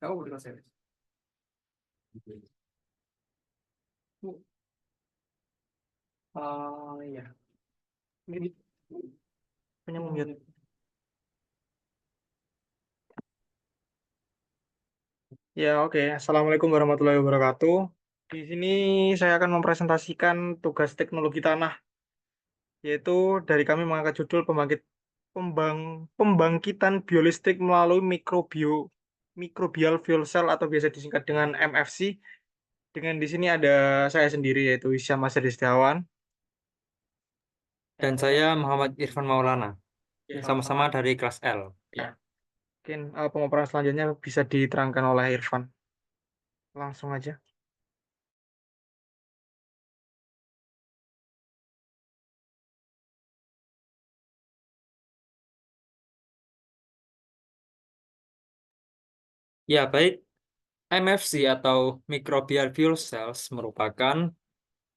Kamu udah selesai? Iya. Ini punya mute. Ya, oke. Assalamualaikum warahmatullahi wabarakatuh. Di sini saya akan mempresentasikan tugas teknologi tanah, yaitu dari kami mengangkat judul pembangkitan biolistrik melalui microbial fuel cell atau biasa disingkat dengan MFC. Dengan di sini ada saya sendiri yaitu Isyam Masri Setiawan. Dan saya Muhammad Irfan Maulana, Ya, sama-sama sama-sama. dari kelas L. Ya, mungkin pemaparan selanjutnya bisa diterangkan oleh Irfan. Langsung aja. Ya, baik. MFC atau Microbial Fuel Cells merupakan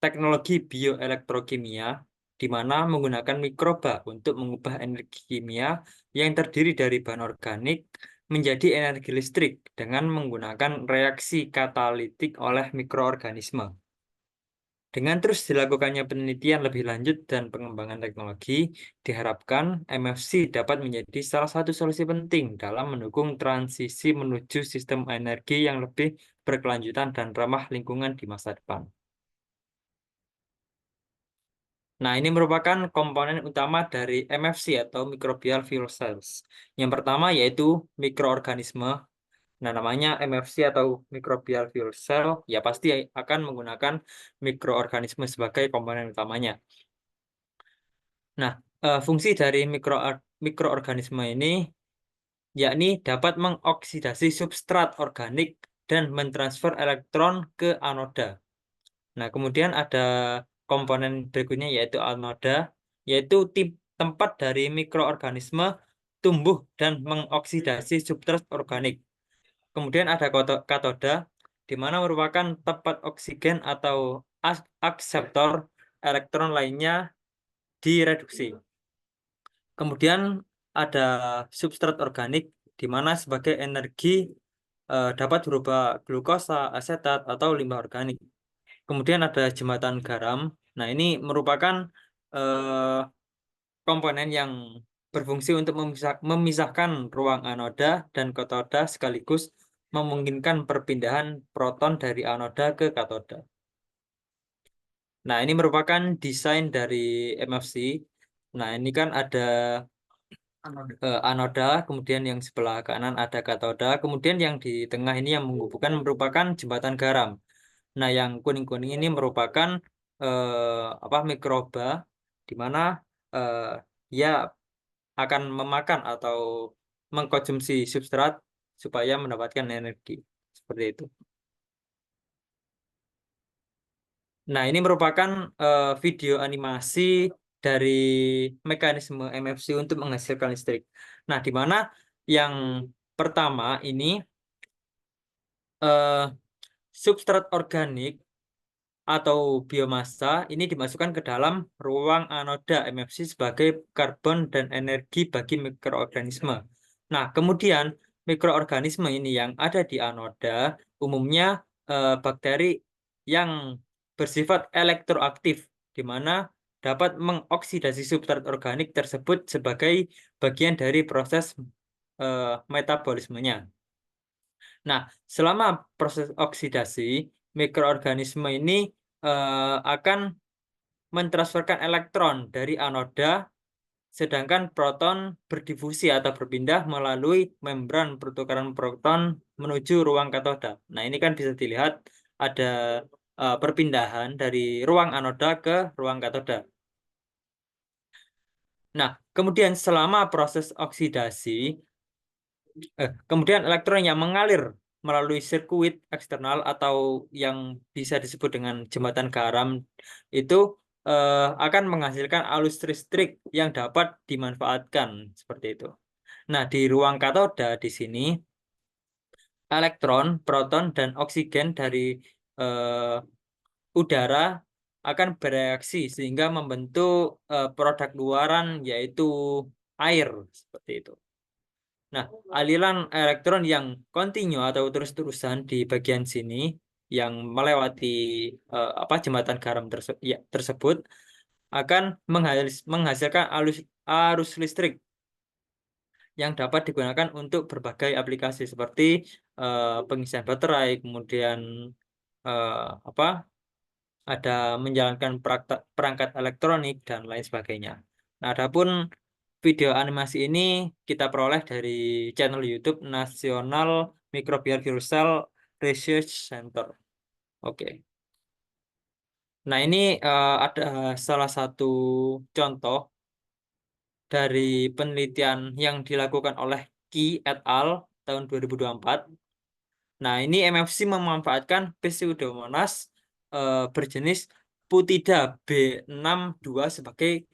teknologi bioelektrokimia di mana menggunakan mikroba untuk mengubah energi kimia yang terdiri dari bahan organik menjadi energi listrik dengan menggunakan reaksi katalitik oleh mikroorganisme. Dengan terus dilakukannya penelitian lebih lanjut dan pengembangan teknologi, diharapkan MFC dapat menjadi salah satu solusi penting dalam mendukung transisi menuju sistem energi yang lebih berkelanjutan dan ramah lingkungan di masa depan. Nah, ini merupakan komponen utama dari MFC atau Microbial Fuel Cells. Yang pertama yaitu mikroorganisme. Nah, namanya MFC atau Microbial Fuel Cell, ya pasti akan menggunakan mikroorganisme sebagai komponen utamanya. Nah, fungsi dari mikroorganisme ini yakni dapat mengoksidasi substrat organik dan mentransfer elektron ke anoda. Nah, kemudian ada komponen berikutnya yaitu anoda, yaitu tempat dari mikroorganisme tumbuh dan mengoksidasi substrat organik. Kemudian ada katoda, di mana merupakan tempat oksigen atau akseptor elektron lainnya direduksi. Kemudian ada substrat organik di mana sebagai energi dapat berupa glukosa, asetat, atau limbah organik. Kemudian ada jembatan garam. Nah, ini merupakan eh, komponen yang berfungsi untuk memisahkan ruang anoda dan katoda sekaligus memungkinkan perpindahan proton dari anoda ke katoda. Nah, ini merupakan desain dari MFC. Nah, ini kan ada anoda, kemudian yang sebelah kanan ada katoda, kemudian yang di tengah ini yang menghubungkan merupakan jembatan garam. Nah, yang kuning-kuning ini merupakan mikroba, di mana eh, dia akan memakan atau mengkonsumsi substrat supaya mendapatkan energi. Seperti itu. Nah, ini merupakan video animasi dari mekanisme MFC untuk menghasilkan listrik. Nah, di mana yang pertama ini eh, substrat organik atau biomasa ini dimasukkan ke dalam ruang anoda MFC sebagai karbon dan energi bagi mikroorganisme. Nah, kemudian mikroorganisme ini yang ada di anoda umumnya bakteri yang bersifat elektroaktif, di mana dapat mengoksidasi substrat organik tersebut sebagai bagian dari proses metabolismenya. Nah, selama proses oksidasi, mikroorganisme ini akan mentransferkan elektron dari anoda, sedangkan proton berdifusi atau berpindah melalui membran pertukaran proton menuju ruang katoda. Nah, ini kan bisa dilihat ada perpindahan dari ruang anoda ke ruang katoda. Nah, kemudian selama proses oksidasi, kemudian elektron yang mengalir melalui sirkuit eksternal atau yang bisa disebut dengan jembatan garam itu akan menghasilkan arus listrik yang dapat dimanfaatkan seperti itu. Nah, di ruang katoda di sini elektron, proton, dan oksigen dari eh, udara akan bereaksi sehingga membentuk produk luaran yaitu air seperti itu. Nah, aliran elektron yang kontinu atau terus-terusan di bagian sini yang melewati jembatan garam tersebut akan menghasilkan arus listrik yang dapat digunakan untuk berbagai aplikasi seperti pengisian baterai, kemudian eh, apa ada menjalankan perangkat elektronik dan lain sebagainya. Nah, adapun video animasi ini kita peroleh dari channel YouTube National Microbial Fuel Cell Research Center. Oke. Nah, ini ada salah satu contoh dari penelitian yang dilakukan oleh Qi et al. Tahun 2024. Nah, ini MFC memanfaatkan Pseudomonas berjenis Putida B62 sebagai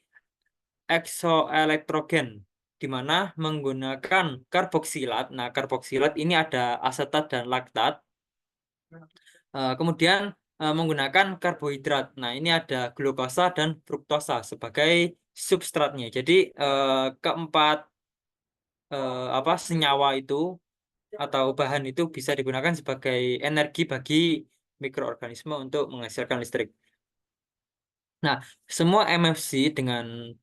eksoelektrogen, di mana menggunakan karboksilat. Nah, karboksilat ini ada asetat dan laktat. Kemudian menggunakan karbohidrat. Nah, ini ada glukosa dan fruktosa sebagai substratnya. Jadi keempat senyawa itu atau bahan itu bisa digunakan sebagai energi bagi mikroorganisme untuk menghasilkan listrik. Nah, semua MFC dengan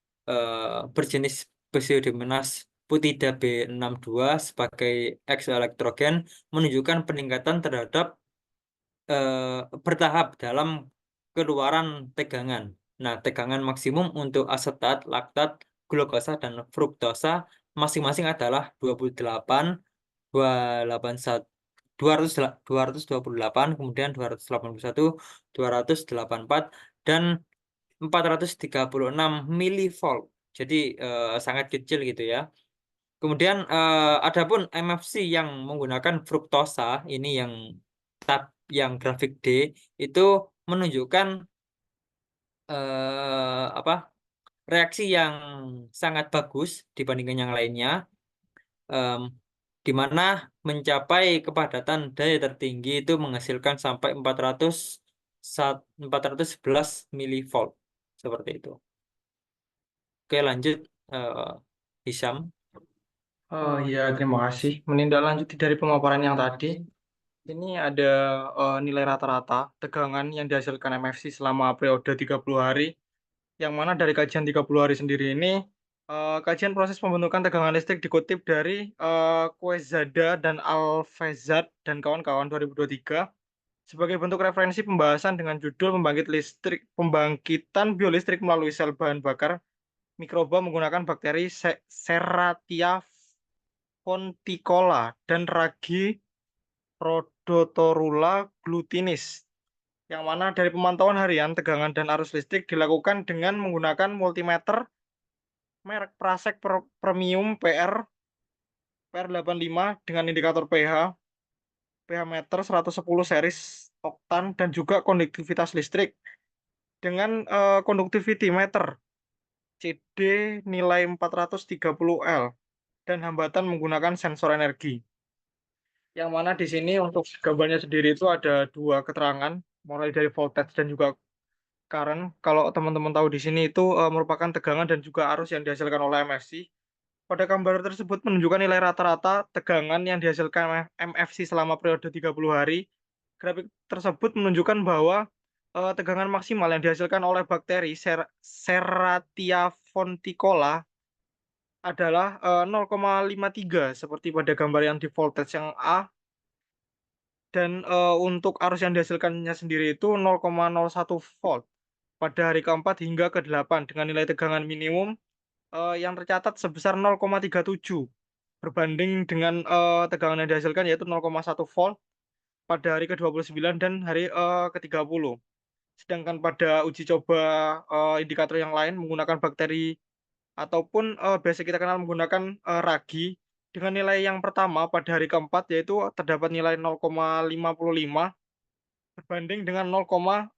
berjenis Pseudomonas Putida B62 sebagai eksoelektrogen menunjukkan peningkatan terhadap bertahap dalam keluaran tegangan. Nah, tegangan maksimum untuk asetat, laktat, glukosa, dan fruktosa masing-masing adalah 28, 281, 200, 228, kemudian 281, 284, dan 436 milivolt. Jadi sangat kecil gitu ya. Kemudian adapun MFC yang menggunakan fruktosa ini yang grafik D itu menunjukkan apa reaksi yang sangat bagus dibandingkan yang lainnya, em, di mana mencapai kepadatan daya tertinggi itu menghasilkan sampai 411 milivolt seperti itu. Oke, lanjut Hisham. Ya, terima kasih. Menindaklanjuti dari pemaparan yang tadi, ini ada nilai rata-rata tegangan yang dihasilkan MFC selama periode 30 hari, yang mana dari kajian 30 hari sendiri ini, kajian proses pembentukan tegangan listrik dikutip dari Quezada dan Alvezad dan kawan-kawan 2023 sebagai bentuk referensi pembahasan dengan judul pembangkitan biolistrik melalui sel bahan bakar mikroba menggunakan bakteri Serratia fonticola dan ragi Rhodotorula glutinis, yang mana dari pemantauan harian tegangan dan arus listrik dilakukan dengan menggunakan multimeter merek Prasek Premium PR85 dengan indikator pH meter 110 series oktan, dan juga konduktivitas listrik dengan conductivity meter CD nilai 430 L dan hambatan menggunakan sensor energi. Yang mana di sini untuk gambarnya sendiri itu ada dua keterangan, mulai dari voltage dan juga current. Kalau teman-teman tahu di sini itu merupakan tegangan dan juga arus yang dihasilkan oleh MFC. Pada gambar tersebut menunjukkan nilai rata-rata tegangan yang dihasilkan MFC selama periode 30 hari. Grafik tersebut menunjukkan bahwa tegangan maksimal yang dihasilkan oleh bakteri Serratia fonticola adalah 0,53 seperti pada gambar yang di voltage yang A, dan untuk arus yang dihasilkannya sendiri itu 0,01 volt pada hari keempat hingga ke-8 dengan nilai tegangan minimum yang tercatat sebesar 0,37 berbanding dengan tegangan yang dihasilkan yaitu 0,1 volt pada hari ke-29 dan hari ke-30. Sedangkan pada uji coba indikator yang lain menggunakan bakteri ataupun biasa kita kenal menggunakan ragi, dengan nilai yang pertama pada hari keempat yaitu terdapat nilai 0,55 berbanding dengan 0,2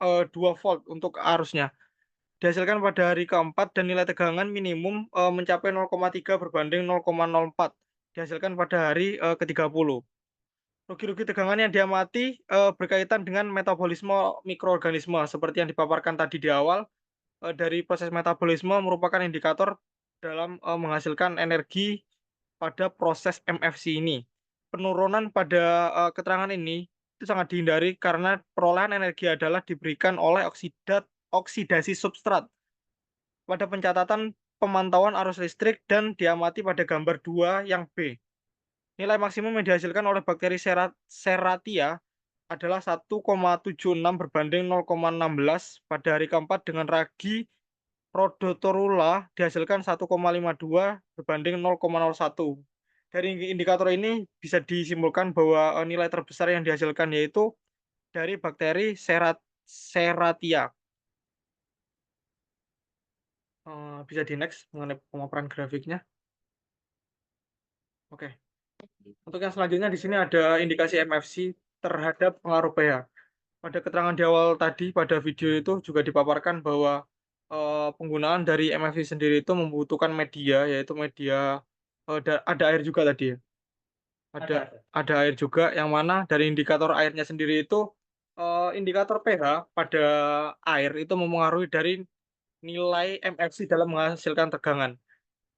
volt untuk arusnya. Dihasilkan pada hari keempat dan nilai tegangan minimum mencapai 0,3 berbanding 0,04 dihasilkan pada hari ke-30. Rugi-rugi tegangan yang diamati berkaitan dengan metabolisme mikroorganisme seperti yang dipaparkan tadi di awal. Dari proses metabolisme merupakan indikator dalam menghasilkan energi pada proses MFC ini. Penurunan pada keterangan ini itu sangat dihindari karena perolehan energi adalah diberikan oleh oksidasi substrat. Pada pencatatan pemantauan arus listrik dan diamati pada gambar 2 yang B. Nilai maksimum yang dihasilkan oleh bakteri Serratia adalah 1,76 berbanding 0,16 pada hari keempat dengan ragi Rhodotorula dihasilkan 1,52 berbanding 0,01. Dari indikator ini bisa disimpulkan bahwa nilai terbesar yang dihasilkan yaitu dari bakteri Serratia. Bisa di next mengenai pemaparan grafiknya. Oke. Untuk yang selanjutnya di sini ada indikasi MFC terhadap pengaruh pH. Pada keterangan di awal tadi pada video itu juga dipaparkan bahwa penggunaan dari MFC sendiri itu membutuhkan media, yaitu media ada air juga tadi ya. Ada air juga yang mana dari indikator airnya sendiri itu indikator pH pada air itu memengaruhi dari nilai MFC dalam menghasilkan tegangan.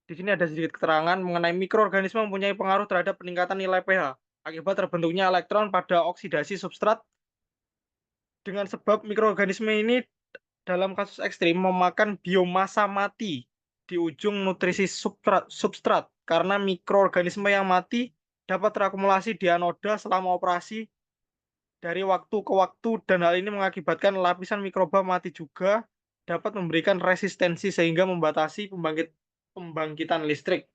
Di sini ada sedikit keterangan mengenai mikroorganisme mempunyai pengaruh terhadap peningkatan nilai pH akibat terbentuknya elektron pada oksidasi substrat dengan sebab mikroorganisme ini dalam kasus ekstrim memakan biomasa mati di ujung nutrisi substrat karena mikroorganisme yang mati dapat terakumulasi di anoda selama operasi dari waktu ke waktu dan hal ini mengakibatkan lapisan mikroba mati juga dapat memberikan resistensi sehingga membatasi pembangkitan listrik.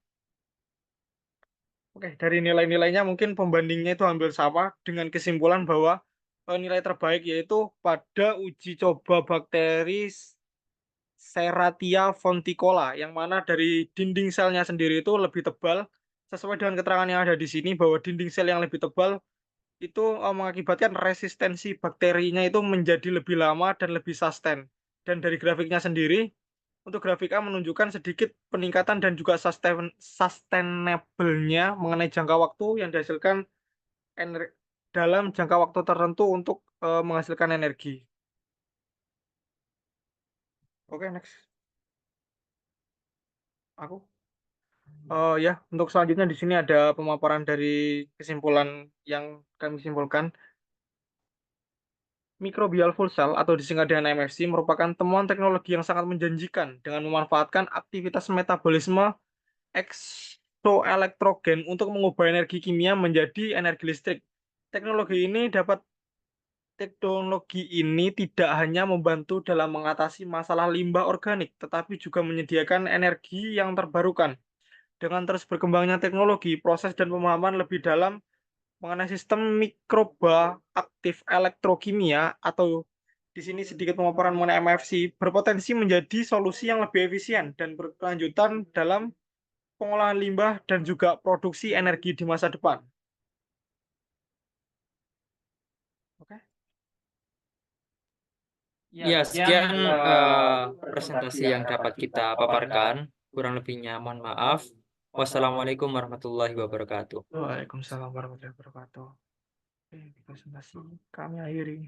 Oke, dari nilai-nilainya mungkin pembandingnya itu hampir sama dengan kesimpulan bahwa nilai terbaik yaitu pada uji coba bakteri Serratia fonticola yang mana dari dinding selnya sendiri itu lebih tebal sesuai dengan keterangan yang ada di sini bahwa dinding sel yang lebih tebal itu mengakibatkan resistensi bakterinya itu menjadi lebih lama dan lebih sustain. Dan dari grafiknya sendiri, untuk grafik A menunjukkan sedikit peningkatan dan juga sustainable-nya mengenai jangka waktu yang dihasilkan dalam jangka waktu tertentu untuk menghasilkan energi. Oke, next. Aku. Ya, untuk selanjutnya di sini ada pemaparan dari kesimpulan yang kami simpulkan. Microbial fuel cell atau disingkat dengan MFC merupakan temuan teknologi yang sangat menjanjikan dengan memanfaatkan aktivitas metabolisme eksoelektrogen untuk mengubah energi kimia menjadi energi listrik. Teknologi ini tidak hanya membantu dalam mengatasi masalah limbah organik, tetapi juga menyediakan energi yang terbarukan. Dengan terus berkembangnya teknologi, proses dan pemahaman lebih dalam mengenai sistem mikroba aktif elektrokimia atau di sini sedikit pemaparan mengenai MFC berpotensi menjadi solusi yang lebih efisien dan berkelanjutan dalam pengolahan limbah dan juga produksi energi di masa depan. Oke. Ya, Ya, sekian sekian presentasi presentasi yang yang dapat dapat kita kita paparkan. paparkan. Kurang lebihnya mohon maaf. Wassalamualaikum warahmatullahi wabarakatuh. Waalaikumsalam warahmatullahi wabarakatuh. Oke, presentasi kami akhiri.